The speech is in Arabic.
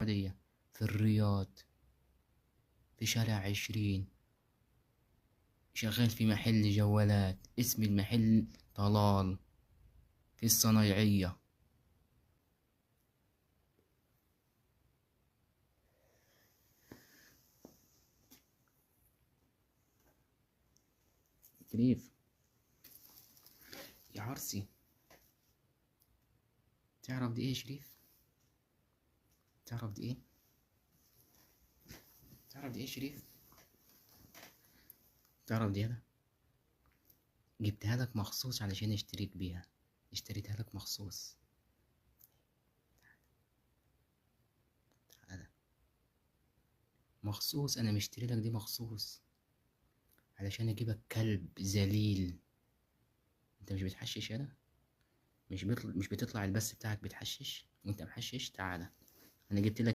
السعودية، في الرياض، في شارع 20، شغال في محل جوالات، اسم المحل طلال، في الصنايعية. شريف يا عرسي، تعرف دي ايه يا شريف؟ تعرف دي ايه؟ تعرف دي ايه يا شريف؟ تعرف دي انا جبتها لك مخصوص علشان اشتريك بيها، اشتريتها لك مخصوص. تعالى، مخصوص انا مشتري لك دي مخصوص علشان اجيبك كلب ذليل. انت مش بتحشش انا، مش بتطلع البث بتاعك بتحشش وانت محشش. تعالى، انا جبت لك